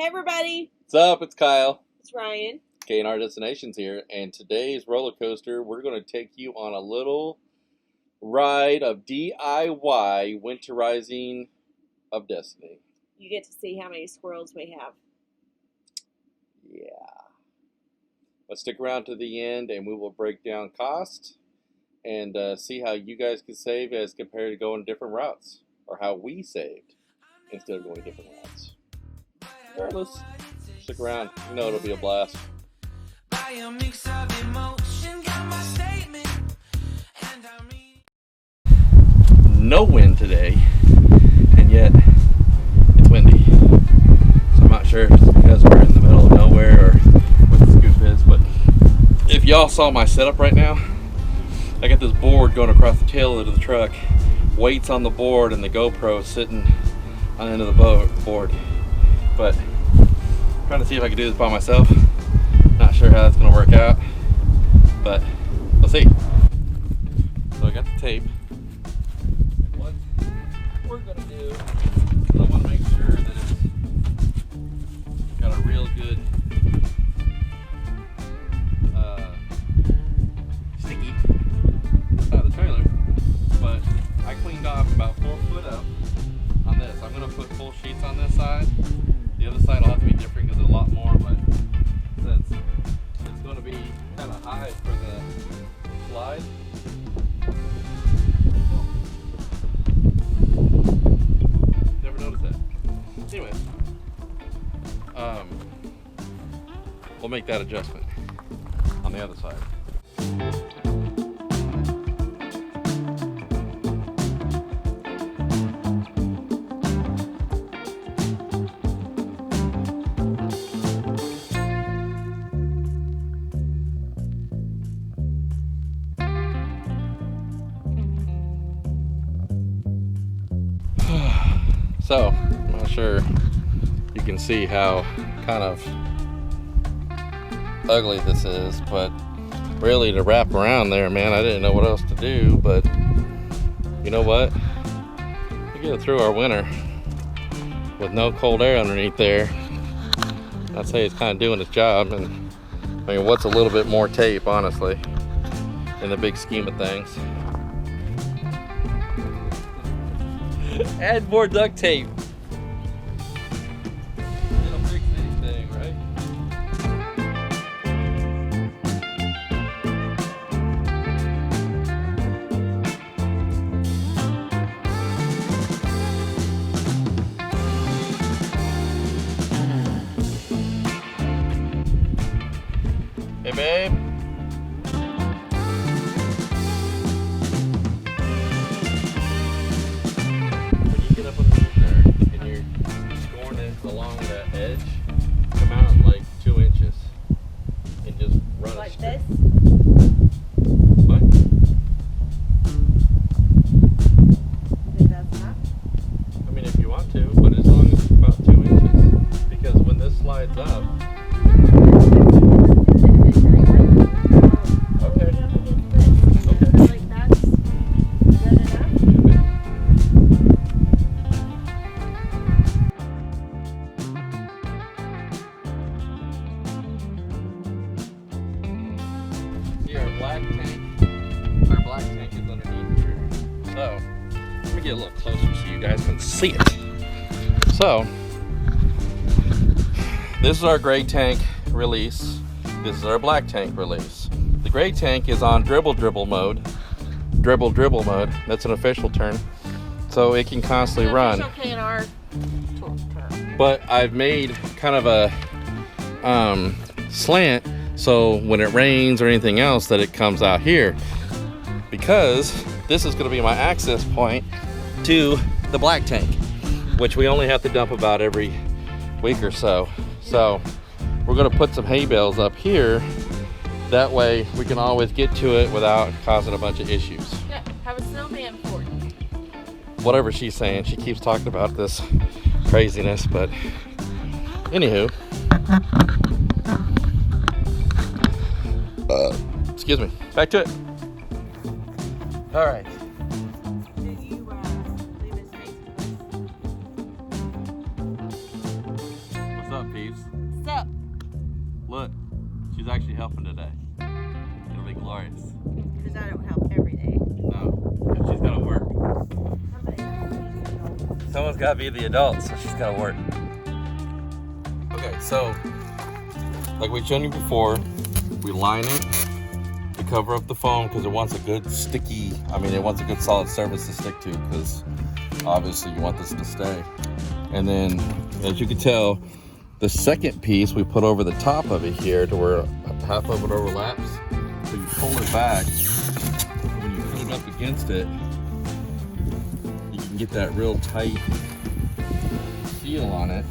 Hey everybody! What's up? It's Kyle. It's Ryan. K&R Destinations here, and today's roller coaster, we're going to take you on a little ride of DIY Winterizing of Destiny. You get to see how many squirrels we have. Yeah. Let's stick around to the end, and we will break down cost and see how you guys can save as compared to going different routes, or how we saved instead of going different routes. Regardless, stick around. You know it'll be a blast. No wind today, and yet it's windy. So I'm not sure if it's because we're in the middle of nowhere or what the scoop is, but if y'all saw my setup right now, I got this board going across the tail of the truck, weights on the board, and the GoPro sitting on the end of the board. But I'm trying to see if I can do this by myself. Not sure how that's going to work out, but we'll see. So I got the tape. What we're going to do is I want to make sure that it's got a real good sticky side of the trailer. But I cleaned off about 4 foot up on this. I'm going to put full sheets on this side. The other side will have to be different because there's a lot more, but since it's going to be kind of high for the slide, never noticed that. Anyway, we'll make that adjustment on the other side. So, I'm not sure you can see how kind of ugly this is, but really to wrap around there, man, I didn't know what else to do, but you know what? We get through our winter with no cold air underneath there. I'd say it's kind of doing its job, and I mean, what's a little bit more tape, honestly, in the big scheme of things? Add more duct tape. It'll fix anything, right? Hey, babe. Along that edge, come out like 2 inches and just run like it straight. this? What? You think that's enough? I mean, if you want to, but as long as it's about 2 inches, because when this slides up, okay. Okay. Like that's good enough? Our black tank is underneath here. So, let me get a little closer so you guys can see it. So, this is our gray tank release. This is our black tank release. The gray tank is on dribble mode. Dribble mode. That's an official term. So it can constantly run. K&R term. But I've made kind of a slant, so when it rains or anything else that it comes out here, because this is going to be my access point to the black tank, which we only have to dump about every week or so. So we're going to put some hay bales up here, that way we can always get to it without causing a bunch of issues. Yeah, have a snowman fort. Whatever she's saying, she keeps talking about this craziness, but anywho, excuse me, back to it. All right. Did you leave a space for this? What's up? up, peeps? So, Look, she's actually helping today. It'll be glorious. because I don't help every day. No, because she's got to work. Someone's got to be the adult, so she's got to work. Okay, so like we've shown you before, we line it, we cover up the foam because it wants a good sticky, it wants a good solid surface to stick to, because obviously you want this to stay. And then, as you can tell, the second piece we put over the top of it here to where half of it overlaps. So you pull it back, when you put it up against it, you can get that real tight seal on it.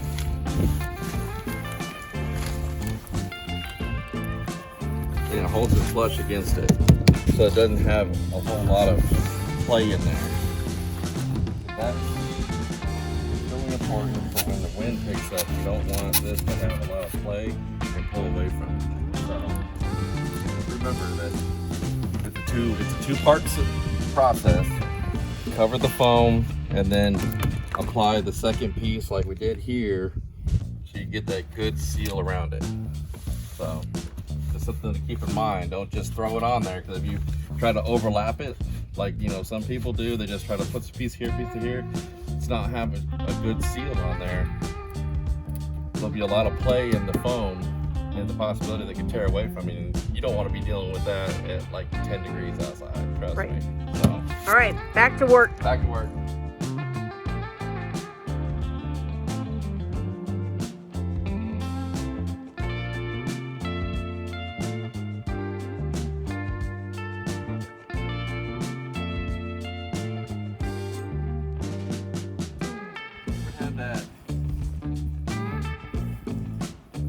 And it holds it flush against it, so it doesn't have a whole lot of play in there. That's really important for when the wind picks up. You don't want this to have a lot of play and pull away from it. So remember that it's a two-part process. Cover the foam and then apply the second piece like we did here, so you get that good seal around it. So just something to keep in mind. Don't just throw it on there, because if you try to overlap it, like some people do, they just try to put a piece here, piece to here. It's not having a good seal on there. There'll be a lot of play in the foam and the possibility they can tear away from you. And you don't want to be dealing with that at like 10 degrees outside, trust me. So, all right, back to work. back to work. Had that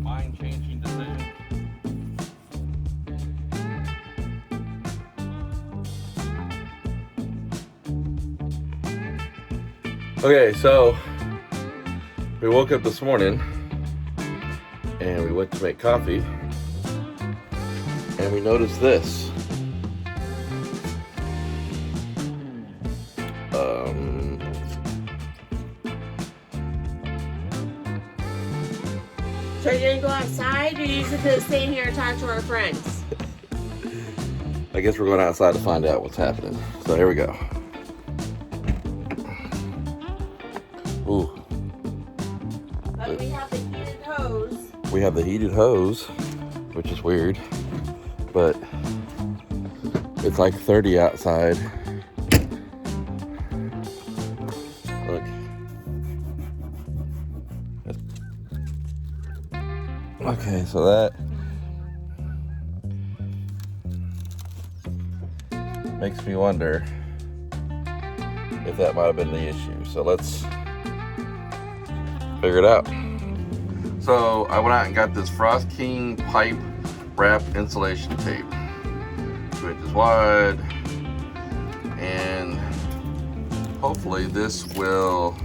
mind-changing decision. Okay, so we woke up this morning and we went to make coffee and we noticed this. So you're gonna go outside, or you're just gonna stay here and talk to our friends? I guess we're going outside to find out what's happening. So here we go. Ooh. But we have the heated hose. We have the heated hose, which is weird, but it's like 30 outside. Look. Okay, so that makes me wonder if that might have been the issue. So let's figure it out. So I went out and got this Frost King pipe wrap insulation tape, 2 inches wide, and hopefully this will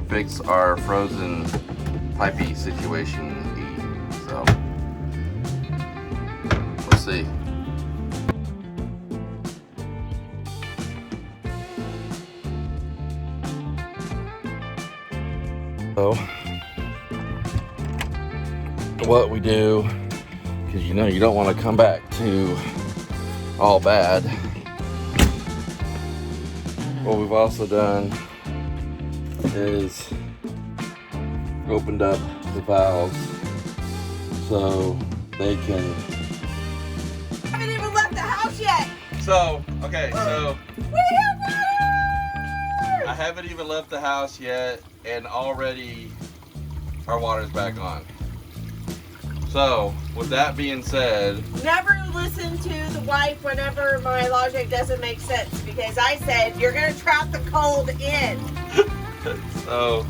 fix our frozen pipey situation. So let's see. So what we do, because you don't want to come back to all bad. What we've also done is opened up the valves so they can. I haven't even left the house yet. So okay, so We have water! I haven't even left the house yet, and already our water's back on. So, with that being said, Never listen to the wife whenever my logic doesn't make sense, because I said you're gonna trap the cold in. so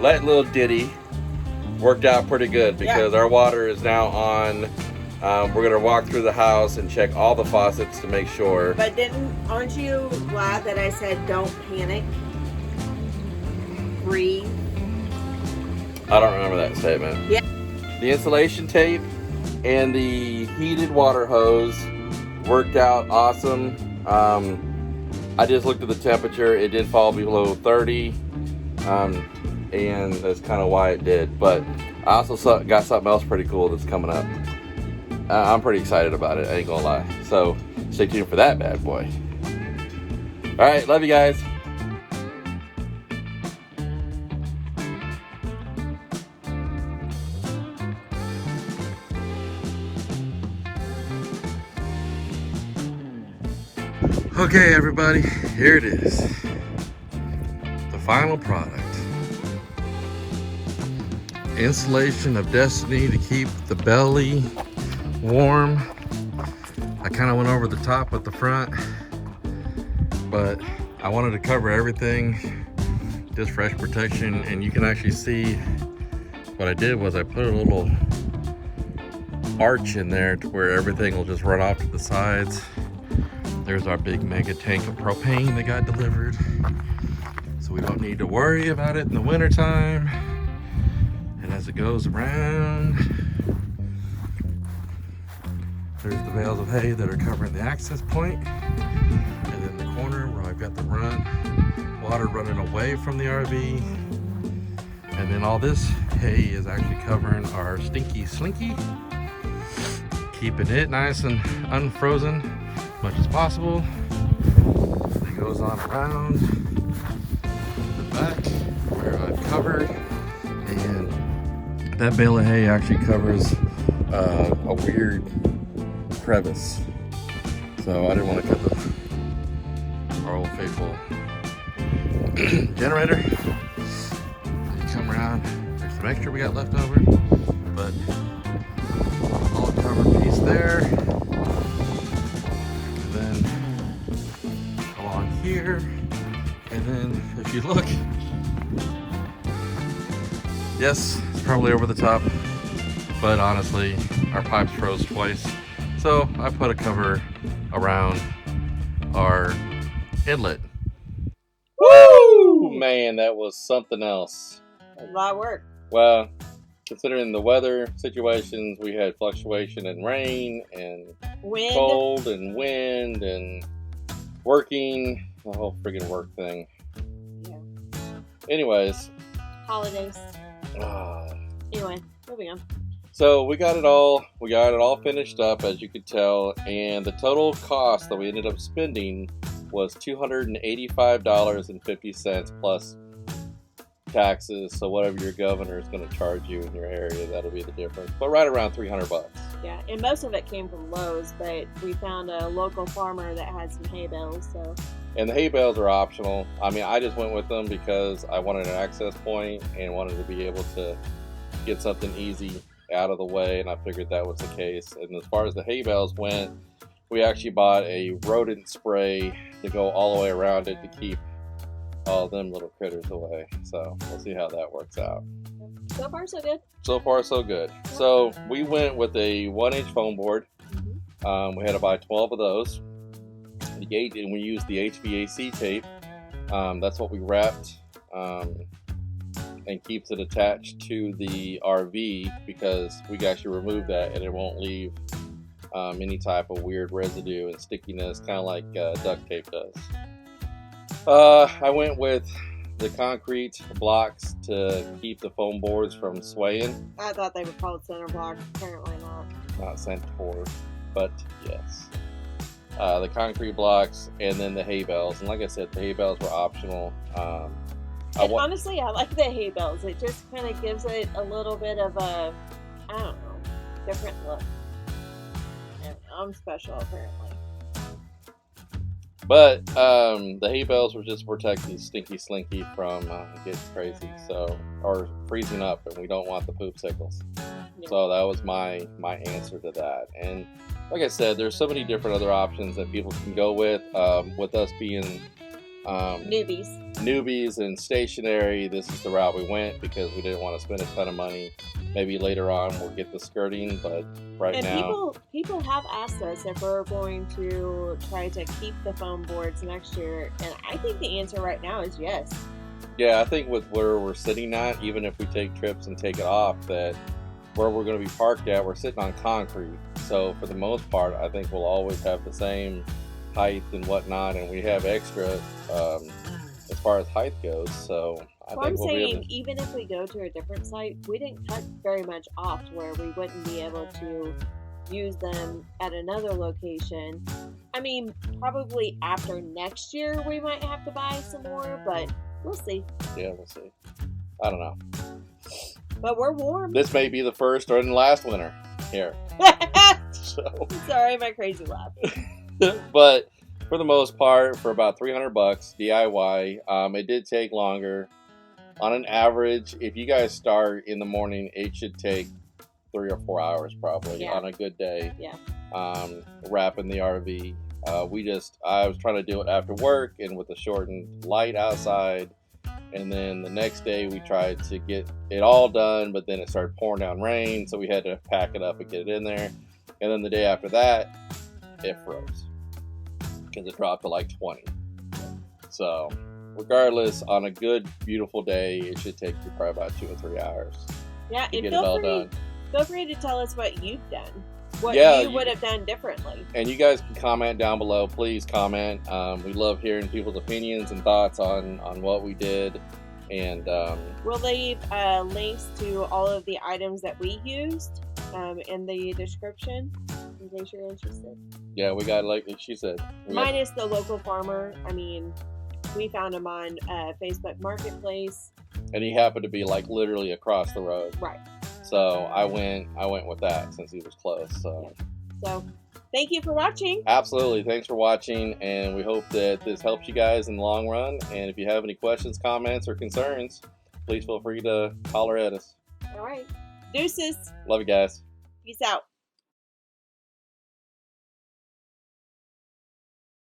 that little ditty worked out pretty good, because our water is now on. We're gonna walk through the house and check all the faucets to make sure. But aren't you glad that I said don't panic? Breathe. I don't remember that statement. Yeah. The insulation tape and the heated water hose worked out awesome. I just looked at the temperature. It did fall below 30. and that's kind of why it did. But I also got something else pretty cool that's coming up. I'm pretty excited about it, I ain't gonna lie. So stay tuned for that bad boy. All right, love you guys. Okay, everybody, here it is. The final product. Insulation of Destiny to keep the belly warm. I kind of went over the top with the front, but I wanted to cover everything just for extra protection. And you can actually see what I did was I put a little arch in there to where everything will just run off to the sides. There's our big mega tank of propane that got delivered, so we don't need to worry about it in the winter time. And as it goes around, there's the bales of hay that are covering the access point, and then the corner where I've got the water running away from the RV, and then all this hay is actually covering our stinky slinky, keeping it nice and unfrozen much as possible. It goes on around the back where I've covered, and that bale of hay actually covers a weird crevice, so I didn't want to cut our old faithful generator. You come around, there's some extra we got left over, but all covered piece there. Here, and then if you look, yes, it's probably over the top, but honestly our pipes froze twice, so I put a cover around our inlet. Woo! Man, that was something else. A lot of work. Well, considering the weather situations, we had fluctuation in rain and wind, cold and wind and working. The whole friggin' work thing. Yeah. Anyways. Holidays. Anyway, moving on. So we got it all finished up, as you could tell, and the total cost that we ended up spending was $285.50 plus taxes. So whatever your governor is going to charge you in your area, that'll be the difference. But right around $300. Yeah, and most of it came from Lowe's, but we found a local farmer that had some hay bales, so. And the hay bales are optional. I mean, I just went with them because I wanted an access point and wanted to be able to get something easy out of the way, and I figured that was the case. And as far as the hay bales went, we actually bought a rodent spray to go all the way around it to keep all them little critters away. So we'll see how that works out. So far, so good. So far, so good. So we went with a 1-inch foam board. We had to buy 12 of those. And we used the HVAC tape. That's what we wrapped and keeps it attached to the RV, because we can actually remove that and it won't leave any type of weird residue and stickiness, kind of like duct tape does. I went with the concrete blocks to keep the foam boards from swaying. I thought they were called center blocks. Apparently not. Not center, but yes. The concrete blocks, and then the hay bales. And like I said, the hay bales were optional. Honestly, I like the hay bales. It just kind of gives it a little bit of a, I don't know, different look. And I'm special, apparently. But the hay bales were just protecting Stinky Slinky from getting crazy, or freezing up, and we don't want the poop sickles. Yeah. So that was my answer to that. And like I said, there's so many different other options that people can go with. With us being newbies and stationary, this is the route we went because we didn't want to spend a ton of money. Maybe later on we'll get the skirting, but now people have asked us if we're going to try to keep the foam boards next year, and I think the answer right now is yes. Yeah, I think with where we're sitting at, even if we take trips and take it off, that where we're going to be parked at, we're sitting on concrete. So for the most part, I think we'll always have the same height and whatnot, and we have extra as far as height goes. So Well, I'm saying even if we go to a different site, we didn't cut very much off to where we wouldn't be able to use them at another location. I mean, probably after next year we might have to buy some more, but we'll see. Yeah, we'll see. I don't know. But we're warm. This may be the first or the last winter here. So. Sorry, my crazy laugh. But for the most part, for about $300 DIY, it did take longer. On an average, if you guys start in the morning, it should take 3 or 4 hours probably on a good day. Yeah. Wrapping the RV. I was trying to do it after work and with the shortened light outside. And then the next day we tried to get it all done, but then it started pouring down rain, so we had to pack it up and get it in there. And then the day after that, it froze because it dropped to like 20. So regardless, on a good, beautiful day, it should take you probably about 2 or 3 hours. Yeah, and feel free to tell us what you've done. What you would have done differently. And you guys can comment down below. Please comment. We love hearing people's opinions and thoughts on what we did. And we'll leave links to all of the items that we used in the description in case you're interested. Yeah, we got, like she said. Minus the local farmer. I mean, we found him on Facebook Marketplace. And he happened to be like literally across the road. Right. So I went with that since he was close. So thank you for watching. Absolutely. Thanks for watching, and we hope that this helps you guys in the long run. And if you have any questions, comments, or concerns, please feel free to holler at us. All right. Deuces. Love you guys. Peace out.